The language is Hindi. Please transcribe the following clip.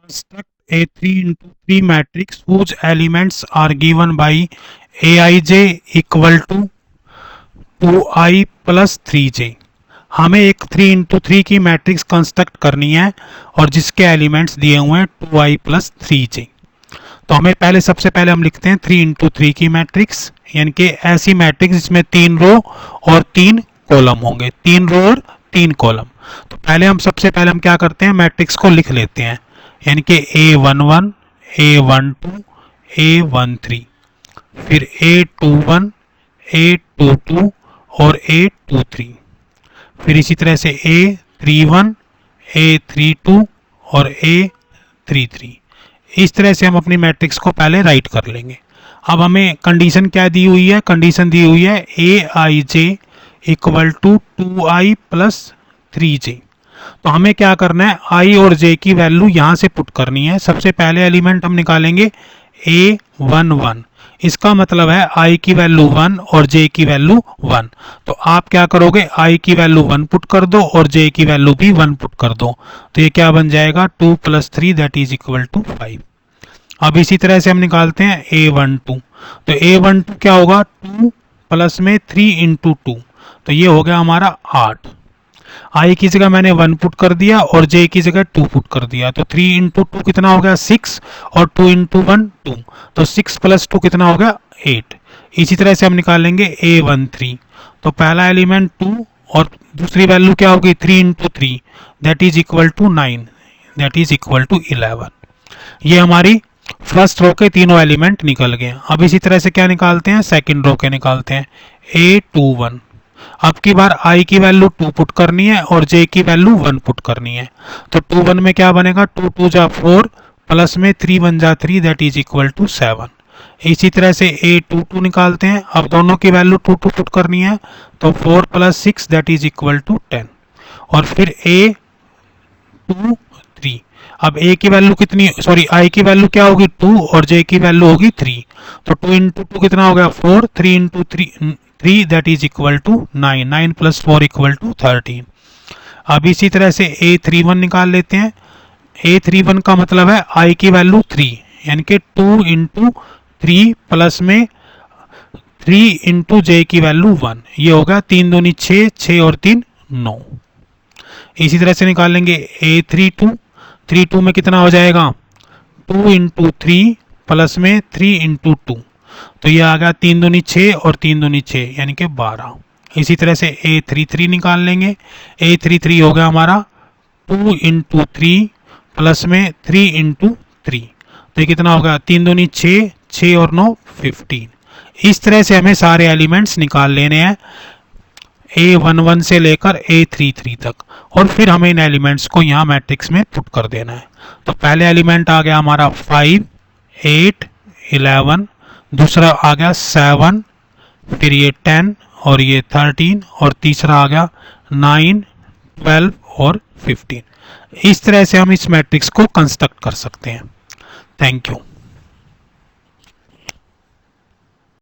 Construct a 3 into 3 matrix whose elements are given by Aij equal to 2i plus 3j। हमें एक 3 इंटू 3 की मैट्रिक्स कंस्ट्रक्ट करनी है और जिसके एलिमेंट्स दिए हुए हैं 2i प्लस 3j। तो हमें सबसे पहले हम लिखते हैं 3 इंटू 3 की मैट्रिक्स, यानी कि ऐसी मैट्रिक्स जिसमें 3 रो और 3 कॉलम होंगे, 3 रो और 3 कॉलम। तो सबसे पहले हम क्या करते हैं, मैट्रिक्स को लिख लेते हैं, यानी कि A11, A12, A13, फिर A21, A22 और A23, फिर इसी तरह से A31, A32 और A33। इस तरह से हम अपनी मैट्रिक्स को पहले राइट कर लेंगे। अब हमें कंडीशन क्या दी हुई है, कंडीशन दी हुई है Aij equal to 2i plus 3j। तो हमें क्या करना है, i और j की वैल्यू यहां से पुट करनी है। सबसे पहले एलिमेंट हम निकालेंगे A11, इसका मतलब है i की वैल्यू 1 और j की वैल्यू 1। तो आप क्या करोगे, i की वैल्यू 1 पुट कर दो और j की वैल्यू भी 1 पुट कर दो। तो ये क्या बन जाएगा, 2 plus 3 that is equal to 5। अब इसी तरह से हम निकालते हैं A12। तो A12 क्या होगा, 2 प्लस में 3 इंटू 2, तो ये हो गया हमारा 8। i की जगह मैंने 1 पुट कर दिया और j की जगह 2 पुट कर दिया। तो 3 इंटू 2 कितना हो गया, 6, और 2 इंटू 1 2, तो 6 प्लस 2 कितना हो गया, 8। इसी तरह से हम निकालेंगे A13। तो पहला एलिमेंट 2 और दूसरी वैल्यू क्या होगी, 3 into 3 that is equal to 9, that is equal to 11। ये हमारी फर्स्ट रो के तीनों एलिमेंट निकल गए। अब इसी तरह से क्या निकालते हैं, सेकंड रो के निकालते हैं A21। अब की बार i की वैल्यू 2 पुट करनी है और j की वैल्यू 1 पुट करनी है। तो 2 1 में क्या बनेगा, 2 2 जा 4 प्लस में 3 1 जा 3 दैट इज इक्वल टू 7। इसी तरह से A22 निकालते हैं। अब दोनों की वैल्यू 2 2 पुट करनी है, तो 4 plus 6 that is equal to 10। और फिर A23, अब a की वैल्यू कितनी, सॉरी i की वैल्यू क्या होगी 2 और j की वैल्यू होगी 3। तो 2 इंटू 2 कितना हो गया 4, 3 into 3 that is equal to 9, 9 plus 4 equal to 13। अब इसी तरह से A31 निकाल लेते हैं। A31 का मतलब है i की वैल्यू 3, यानी कि 2 इंटू 3 प्लस में 3 इंटू j की वैल्यू 1, ये होगा 3 दूनी 6, 6 और 3 9। इसी तरह से निकाल लेंगे A32। 32 में कितना हो जाएगा, 2 इंटू 3 प्लस में 3 इंटू 2, तो ये आ गया 3 दूनी 6 और 3 दूनी 6 यानी कि 12। इसी तरह से A33 निकाल लेंगे। A33 हो गया हमारा 2 इंटू 3 प्लस में 3 इंटू 3, तो ये कितना होगा 3 दूनी 6, 6 और 9 15। इस तरह से हमें सारे एलिमेंट्स निकाल लेने हैं A11 से लेकर A33 तक, और फिर हमें इन एलिमेंट्स को यहाँ मैट्रिक्स में पुट कर देना है। तो पहले एलिमेंट आ गया हमारा 5, 8, 11, दूसरा आ गया 7, फिर ये 10 और ये 13, और तीसरा आ गया 9, 12 और 15। इस तरह से हम इस मैट्रिक्स को कंस्ट्रक्ट कर सकते हैं। Thank you.